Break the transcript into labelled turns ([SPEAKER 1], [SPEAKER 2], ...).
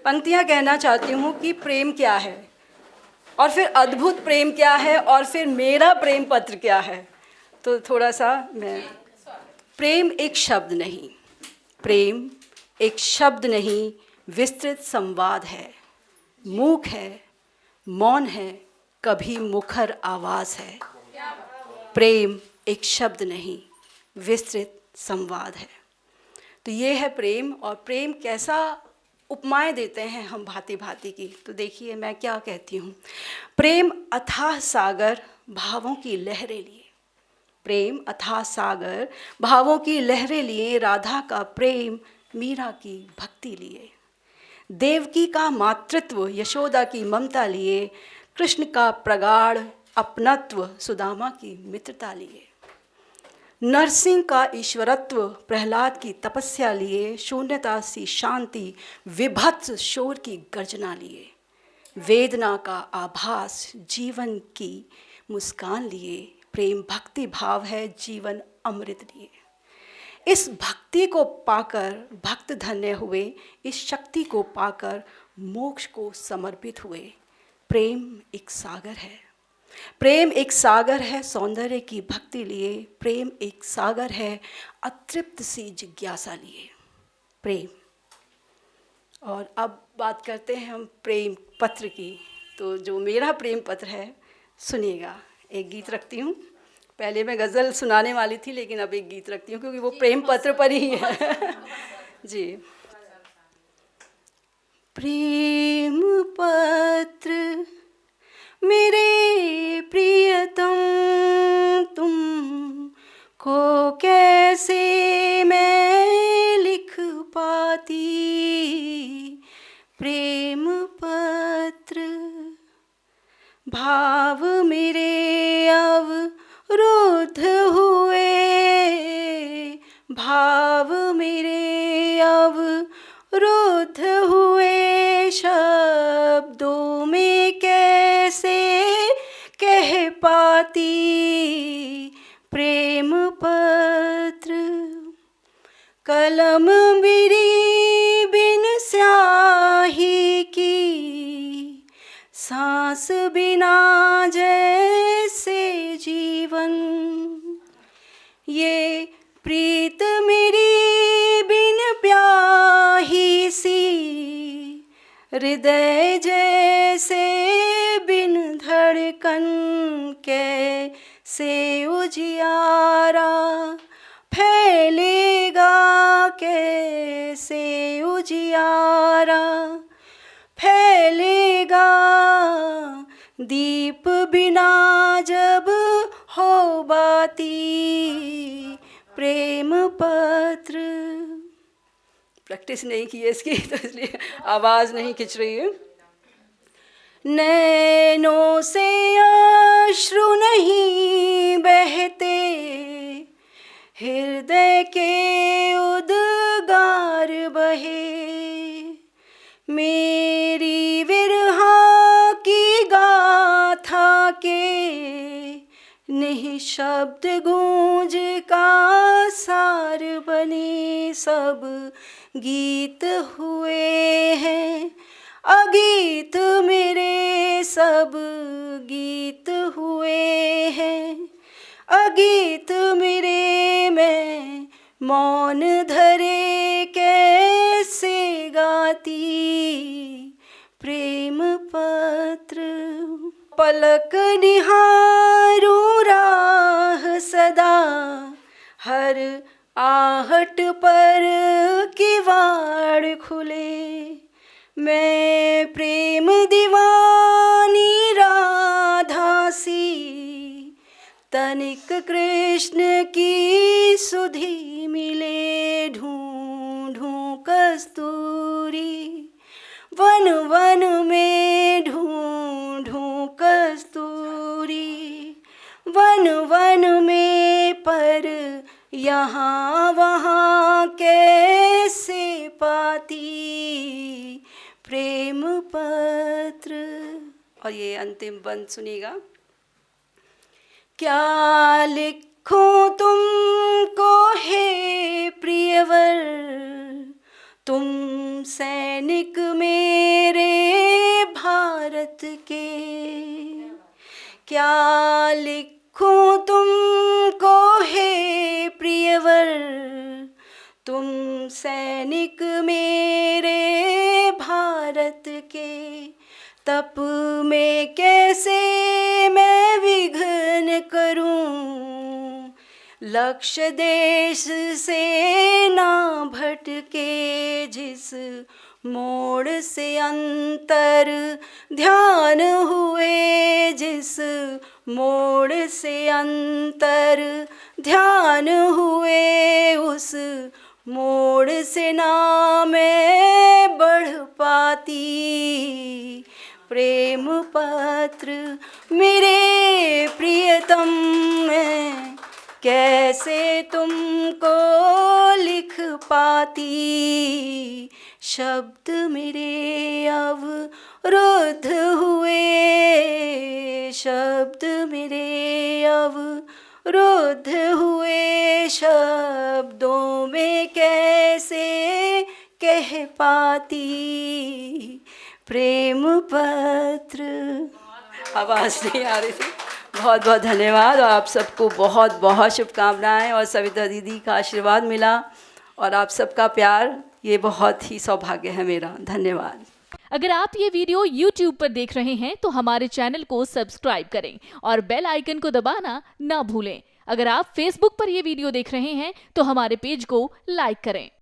[SPEAKER 1] पंक्तियाँ कहना चाहती हूँ कि प्रेम क्या है, और फिर अद्भुत प्रेम क्या है, और फिर मेरा प्रेम पत्र क्या है। तो थोड़ा सा मैं, प्रेम एक शब्द नहीं, प्रेम एक शब्द नहीं, विस्तृत संवाद है, मूक है, मौन है, कभी मुखर आवाज़ है। प्रेम एक शब्द नहीं, विस्तृत संवाद है। तो ये है प्रेम। और प्रेम कैसा, उपमाएं देते हैं हम भांति भांति की। तो देखिए मैं क्या कहती हूँ, प्रेम अथाह सागर भावों की लहरें लिए, प्रेम अथाह सागर भावों की लहरें लिए, राधा का प्रेम मीरा की भक्ति लिए, देवकी का मातृत्व यशोदा की ममता लिए, कृष्ण का प्रगाढ़ अपनत्व सुदामा की मित्रता लिए, नरसिंह का ईश्वरत्व प्रहलाद की तपस्या लिए, शून्यता सी शांति विभत्स शोर की गर्जना लिए, वेदना का आभास जीवन की मुस्कान लिए, प्रेम भक्ति भाव है जीवन अमृत लिए। इस भक्ति को पाकर भक्त धन्य हुए, इस शक्ति को पाकर मोक्ष को समर्पित हुए। प्रेम एक सागर है, प्रेम एक सागर है सौंदर्य की भक्ति लिए, प्रेम एक सागर है अतृप्त सी जिज्ञासा लिए। प्रेम। और अब बात करते हैं हम प्रेम पत्र की। तो जो मेरा प्रेम पत्र है, सुनिएगा। एक गीत रखती हूँ, पहले मैं गज़ल सुनाने वाली थी लेकिन अब एक गीत रखती हूँ क्योंकि वो प्रेम पत्र पर ही है। जी। प्रेम पत्र मेरे प्रियतम, तुम को कैसे मैं लिख पाती, प्रेम पत्र भाव मेरे अवरुद्ध हुए, भाव मेरे अवरुद्ध हुए, शब्दों में कैसे कह पाती, प्रेम पत्र कलम मेरी बिन स्याही की, सांस बिना जैसे जीवन, ये प्रीत मेरी बिन प्याही सी, हृदय जैसे बिन धड़कन, कैसे उजियारा फैलेगा, कैसे उजियारा फैलेगा, दीप बिना जब हो बाती, प्रेम पत्र। प्रैक्टिस नहीं की है इसकी तो इसलिए आवाज़ नहीं खिंच रही है। नैनों से अश्रु नहीं बहते, हृदय के उद्गार बहे, मेरी विरहा की गाथा के निःशब्द गूंज का सार बने, सब गीत हुए हैं अगीत मेरे, सब गीत हुए हैं अगीत मेरे, मैं मौन धरे कैसे गाती, प्रेम पत्र। पलक निहारूं राह सदा, हर आहट पर किवाड़ खुले, मैं प्रेम दीवानी राधा सी, तनिक कृष्ण की सुधि मिले, ढूंढूं कस्तूरी वन वन में, ढूंढूं कस्तूरी वन वन में, पर यहाँ वहाँ कैसे पाती, प्रेम पत्र। और ये अंतिम बंद सुनिएगा। क्या लिखूं तुमको हे प्रियवर, तुम सैनिक मेरे भारत के, क्या लिखूं तुमको हे प्रियवर, तुम सैनिक मेरे भारत के, तप में कैसे मैं विघ्न करूं, लक्ष्य देश से ना भटके, जिस मोड़ से अंतर ध्यान हुए, जिस मोड़ से अंतर ध्यान हुए, उस मोड़ से ना मैं बढ़ पाती। प्रेम पत्र मेरे प्रियतम, मैं कैसे तुमको लिख पाती, शब्द मेरे अवरुद्ध हुए, शब्द मेरे अवरुद्ध हुए, शब्दों में कैसे कह पाती प्रेम पत्र। आवाज़ नहीं आ रही थी। बहुत बहुत धन्यवाद और आप सबको बहुत बहुत शुभकामनाएं और सविता दीदी का आशीर्वाद मिला और आप सबका प्यार, ये बहुत ही सौभाग्य है मेरा। धन्यवाद।
[SPEAKER 2] अगर आप ये वीडियो YouTube पर देख रहे हैं तो हमारे चैनल को सब्सक्राइब करें और बेल आइकन को दबाना ना भूलें। अगर आप Facebook पर ये वीडियो देख रहे हैं तो हमारे पेज को लाइक करें।